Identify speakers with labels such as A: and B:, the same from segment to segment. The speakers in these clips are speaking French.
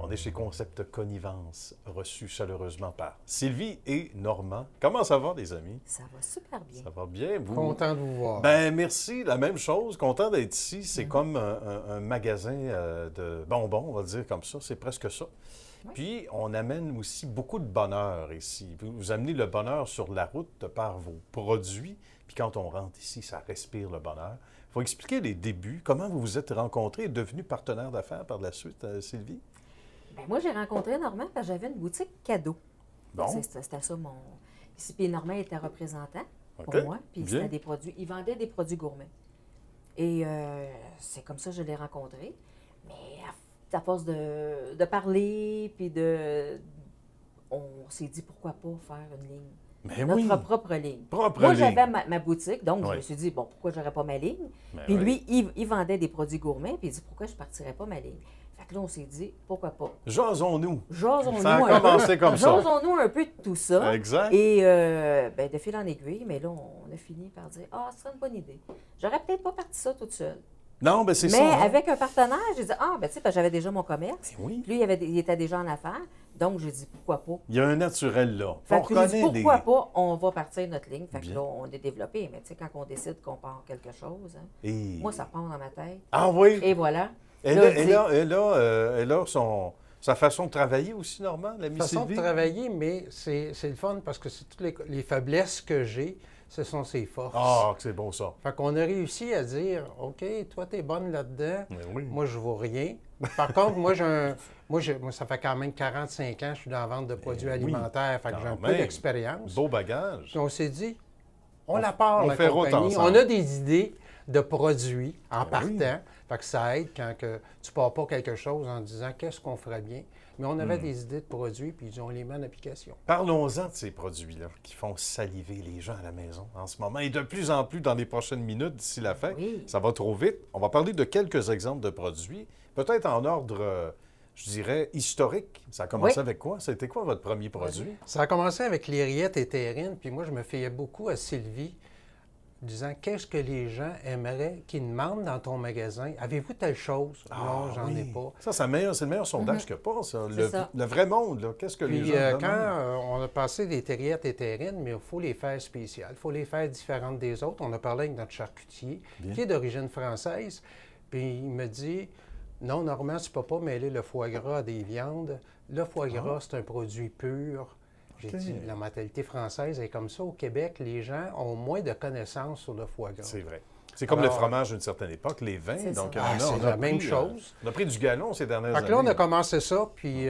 A: On est chez Concept Connivence, reçu chaleureusement par Sylvie et Normand. Comment ça va, les amis?
B: Ça va super bien.
A: Ça va bien, vous?
C: Content de vous voir.
A: Ben merci, la même chose. Content d'être ici. C'est comme un magasin de bonbons, on va le dire comme ça. C'est presque ça.
B: Oui.
A: Puis, on amène aussi beaucoup de bonheur ici. Vous amenez le bonheur sur la route par vos produits. Puis quand on rentre ici, ça respire le bonheur. Il faut expliquer les débuts. Comment vous vous êtes rencontrés et devenus partenaires d'affaires par la suite, Sylvie?
B: Ben, moi, j'ai rencontré Normand parce que j'avais une boutique cadeau.
A: Bon.
B: C'était ça mon... Puis Normand était représentant pour
A: OK.
B: moi. Puis
A: Bien.
B: c'était des produits... Il vendait des produits gourmets. Et c'est comme ça que je l'ai rencontré. Mais à force de parler, puis on s'est dit pourquoi pas faire une ligne.
A: Mais
B: Notre
A: oui,
B: propre ligne.
A: propre
B: Moi,
A: ligne.
B: j'avais ma boutique, donc
A: Oui.
B: je me suis dit, bon, pourquoi j'aurais pas ma ligne?
A: Ben
B: Puis
A: oui.
B: lui, il vendait des produits gourmets, puis il dit, pourquoi je partirais pas ma ligne? Fait que là, on s'est dit, pourquoi pas?
A: Jasons-nous.
B: Jasons-nous
A: Ça a
B: un
A: commencé
B: peu.
A: comme ça.
B: Jasons-nous un peu de tout ça.
A: Exact.
B: Et ben, de fil en aiguille, mais là, on a fini par dire, ah, ce serait une bonne idée. J'aurais peut-être pas parti ça toute seule.
A: Non, ben c'est
B: Mais
A: ça. hein?
B: avec un partenaire, j'ai dit, ah, ben tu sais, parce que j'avais déjà mon commerce.
A: Ben oui.
B: Puis lui, il était déjà en affaires. Donc, j'ai dit, pourquoi pas?
A: Il y a un naturel là.
B: Fait
A: On
B: que j'ai dit,
A: reconnaît
B: pourquoi
A: les...
B: pas, on va partir notre ligne. Fait que
A: Bien.
B: là, on est développé. Mais tu sais, quand on décide qu'on part quelque chose, hein,
A: Et-
B: moi, ça part dans ma tête.
A: Ah oui?
B: Et voilà.
A: Elle
B: Là,
A: a,
B: je
A: elle
B: dis,
A: a- elle a, elle a sa façon de travailler aussi, Normand, l'ami
C: Façon de
A: Sylvie?
C: travailler, mais c'est le fun parce que c'est toutes les faiblesses que j'ai, ce sont ses forces.
A: Ah, que c'est bon ça.
C: Fait qu'on a réussi à dire, OK, toi, t'es bonne là-dedans.
A: Mais oui.
C: Moi, je vaux rien. Par contre, moi, ça fait quand même 45 ans que je suis dans la vente de produits
A: oui,
C: alimentaires. Fait que
A: quand
C: j'ai un peu
A: même.
C: d'expérience.
A: Beau bagage.
C: Puis on s'est dit, on la part,
A: on
C: la
A: fait
C: compagnie.
A: route ensemble.
C: On a des idées de produits en
A: Ben
C: partant.
A: oui.
C: Fait que ça aide quand que tu pars pas quelque chose en disant qu'est-ce qu'on ferait bien. Mais on avait des idées de produits, puis on les met en application.
A: Parlons-en de ces produits-là qui font saliver les gens à la maison en ce moment et de plus en plus dans les prochaines minutes d'ici la fin.
B: Oui.
A: Ça va trop vite. On va parler de quelques exemples de produits, peut-être en ordre, je dirais, historique. Ça a commencé
B: Oui.
A: avec quoi? C'était quoi votre premier produit?
C: Ça a commencé avec les rillettes et terrines, puis moi, je me fiais beaucoup à Sylvie, disant qu'est-ce que les gens aimeraient, qu'ils demandent dans ton magasin. Avez-vous telle chose? non, j'en ai
A: oui.
C: pas.
A: Ça, c'est le meilleur sondage qu'il n'y a pas, ça.
B: C'est ça.
A: Le vrai monde, là. Qu'est-ce que les
C: Puis
A: gens
C: quand
A: demandent?
C: on a passé des terriettes et terrines, mais il faut les faire spéciales, il faut les faire différentes des autres. On a parlé avec notre charcutier,
A: Bien.
C: qui est d'origine française, puis il me dit, non, Normand, tu ne peux pas mêler le foie gras à des viandes. Le foie gras, c'est un produit pur. J'ai
A: OK.
C: dit, la mentalité française est comme ça. Au Québec, les gens ont moins de connaissances sur le foie gras.
A: C'est vrai. C'est comme
C: Alors,
A: le fromage d'une certaine époque, les vins.
B: C'est
A: Donc,
B: ça.
C: C'est la même chose.
A: On a pris du galon ces dernières
C: Fait
A: années.
C: que là, on a commencé ça, puis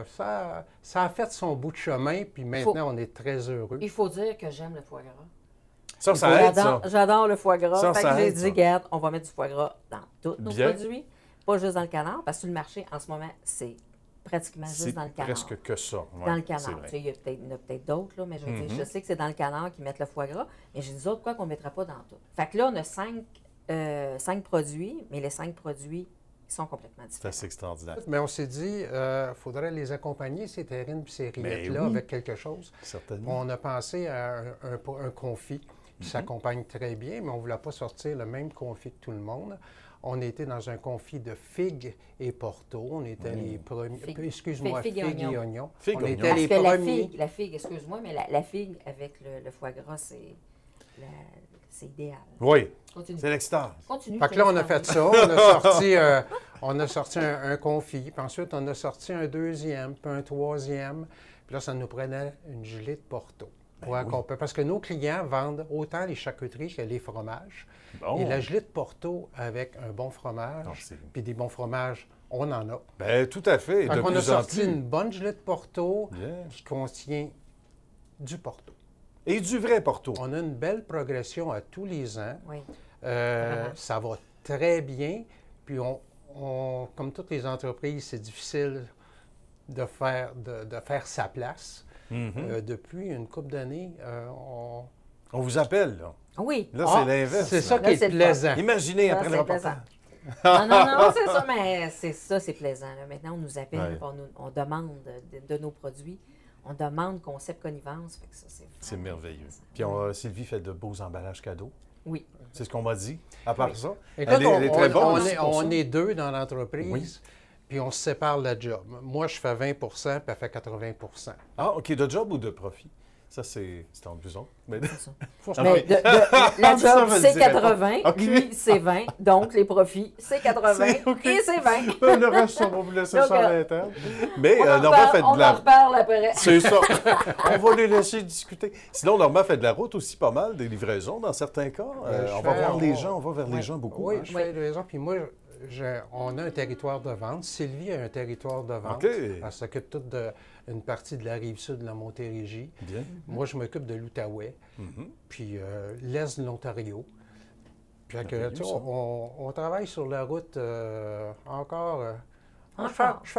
C: ça a fait son bout de chemin, puis maintenant, on est très heureux.
B: Il faut dire que j'aime le foie gras.
A: Ça aide, ça.
B: J'adore le foie gras.
A: Ça,
B: Fait
A: ça
B: que j'ai
A: aide,
B: dit,
A: ça.
B: regarde, on va mettre du foie gras dans tous nos
A: Bien.
B: produits, pas juste dans le canard, parce que sur le marché, en ce moment, c'est pratiquement
A: C'est
B: juste dans le canard.
A: presque que ça. Ouais,
B: Dans le
A: c'est
B: canard.
A: vrai.
B: Tu sais, il y en a peut-être d'autres, là, mais je veux dire, je sais que c'est dans le canard qu'ils mettent le foie gras, mais j'ai des autres quoi qu'on ne mettra pas dans tout. Fait que là, on a cinq produits, mais les 5 produits sont complètement
A: C'est
B: différents.
A: assez extraordinaire.
C: Mais on s'est dit, il faudrait les accompagner, ces terrines et ces rillettes-là,
A: oui.
C: avec quelque chose.
A: Certainement.
C: On a pensé à un confit qui s'accompagne très bien, mais on ne voulait pas sortir le même confit que tout le monde. On était dans un confit de figues et porto. On était les premiers.
B: Figue.
C: Excuse-moi,
B: Figue et
C: figues et
B: oignons.
C: oignons.
A: Figue,
C: On
A: oignons.
C: était
B: Parce
C: les
B: que
C: premiers.
B: la figue, excuse-moi, mais la figue avec le foie gras, c'est idéal.
A: Oui,
B: Continue.
A: c'est l'extase.
B: Continue.
C: Fait
B: je
C: que
B: te
C: là, on
B: laisse
C: a fait
B: parler.
C: ça. On a sorti un confit. Puis ensuite, on a sorti un deuxième, puis un troisième. Puis là, ça nous prenait une gelée de Porto. Parce que nos clients vendent autant les charcuteries que les fromages.
A: Bon.
C: Et la gelée de Porto avec un bon fromage,
A: Non, c'est-
C: puis des bons fromages, on en a.
A: Ben, tout à fait.
C: Fait
A: De
C: qu'on a
A: plus en
C: sorti
A: plus.
C: une bonne gelée de Porto
A: Bien.
C: qui contient du Porto.
A: Et du vrai Porto.
C: On a une belle progression à tous les ans.
B: Oui. Vraiment.
C: Ça va très bien. Puis, comme toutes les entreprises, c'est difficile de faire sa place.
A: Mhm.
C: Depuis une couple d'années,
A: On vous appelle, là.
B: Oui.
A: Là,
C: Ah,
A: c'est l'inverse.
C: c'est
A: là.
C: ça
B: Là,
C: qui
B: c'est
C: est
B: le
C: plaisant.
A: Imaginez
B: Ça,
A: après le
B: c'est
A: reportage.
B: plaisant. Non, c'est ça, mais c'est plaisant. Là. Maintenant, on nous appelle,
A: Ouais.
B: on demande de nos produits, on demande Concept Connivence. Fait que ça,
A: C'est
B: vraiment
A: merveilleux.
B: intéressant.
A: Puis Sylvie fait de beaux emballages cadeaux.
B: Oui.
A: C'est ce qu'on m'a dit. À part
B: Oui.
A: ça,
C: Écoute,
A: elle est très bonne.
C: on
A: aussi pour ça.
C: est deux dans l'entreprise.
A: Oui.
C: puis on se sépare la job. Moi, je fais 20 puis elle fait 80
A: Ah, OK, de job ou de profit? Ça, c'est entre vous autres. Mais...
B: C'est ça.
C: Faut se
A: Ah,
B: Mais
A: oui.
B: la
A: Ça,
B: job,
A: je le
B: c'est
A: dirais pas.
B: 80,
A: OK.
B: lui, c'est 20. Donc, les profits, c'est 80
A: C'est OK.
B: et c'est 20.
A: Le reste, on va vous laisser
B: Donc,
A: ça à l'interne. Mais Normand fait
B: on
A: de la...
B: en reparle après.
A: C'est ça. On va les laisser discuter. Sinon, Normand fait de la route aussi pas mal, des livraisons dans certains cas.
C: Je
A: On va
C: fais-
A: voir les gens, on va vers les
C: Ouais.
A: gens beaucoup.
C: Oui,
A: hein.
C: je fais raison. Puis moi, on a un territoire de vente. Sylvie a un territoire de vente.
A: OK.
C: Elle s'occupe toute une partie de la rive sud de la Montérégie.
A: Bien.
C: Moi, je m'occupe de l'Outaouais,
A: Mhm.
C: puis l'est de l'Ontario. Puis fait que,
A: Merveilleux,
C: tu sais,
A: ça.
C: on travaille sur la route encore.
B: Encore.
C: Je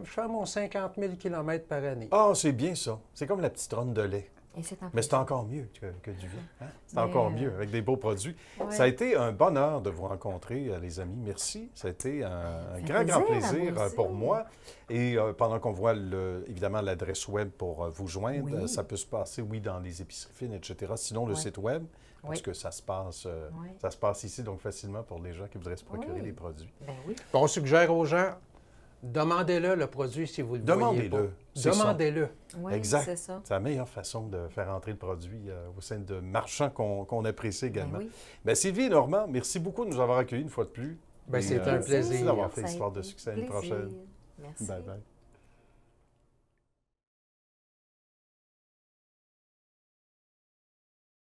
C: fais mon 50 000 km par année.
A: Ah, c'est bien ça. C'est comme la petite ronde de lait.
B: Et c'est
A: Mais c'est encore mieux que du vin. Hein? C'est
B: Mais,
A: encore mieux, avec des beaux produits.
B: ouais.
A: Ça a été un bonheur de vous rencontrer, les amis. Merci. Ça a été un grand plaisir
B: moi aussi.
A: pour moi. Et pendant qu'on voit, évidemment, l'adresse web pour vous joindre,
B: Oui.
A: ça peut se passer, oui, dans les épiceries fines, etc. Sinon, le
B: Ouais.
A: site web, parce
B: Oui.
A: que ça se passe ici, donc facilement pour les gens qui voudraient se procurer
B: Oui.
A: les produits.
B: Ben oui.
C: Puis on suggère aux gens, demandez-le le produit si vous le voyez
A: Demandez-le.
C: pas.
A: C'est ça.
C: Demandez-le.
B: Oui,
A: Exact.
B: c'est ça.
A: C'est la meilleure façon de faire entrer le produit au sein de marchands qu'on apprécie
B: Ben
A: également.
B: oui.
A: Bien, Sylvie et Normand, merci beaucoup de nous avoir accueillis une fois de plus.
C: Ben,
A: Et,
C: c'est un
A: merci
C: plaisir.
A: d'avoir fait
B: Ça a
A: l'histoire de
B: été
A: succès. À une
B: plaisir.
A: prochaine.
B: Merci.
A: Bye bye.